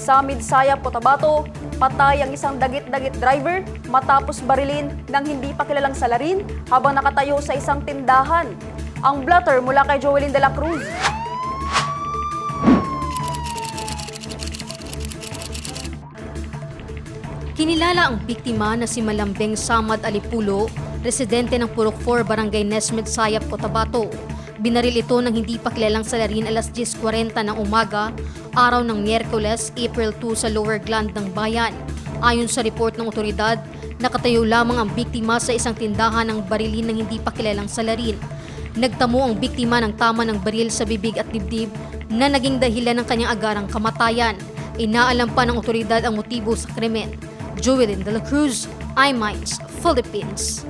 Sa Midsaya, Cotabato, patay ang isang dagit-dagit driver matapos barilin ng hindi pa kilalang salarin habang nakatayo sa isang tindahan. Ang blotter mula kay Joelyn de la Cruz. Kinilala ang biktima na si Malambeng Samad Alipulo, residente ng Purok 4, Barangay Nesmed, Sayap, Cotabato. Binaril ito ng hindi pa kilalang salarin alas 10:40 ng umaga, araw ng Miyerkules, April 2 sa Lower Gland ng bayan. Ayon sa report ng otoridad, nakatayo lamang ang biktima sa isang tindahan ng barilin ng hindi pa kilalang salarin. Nagtamo ang biktima ng tama ng baril sa bibig at dibdib na naging dahilan ng kanyang agarang kamatayan. Inaalam pa ng otoridad ang motibo sa krimen. Joelyn de la Cruz, iMinds, Philippines.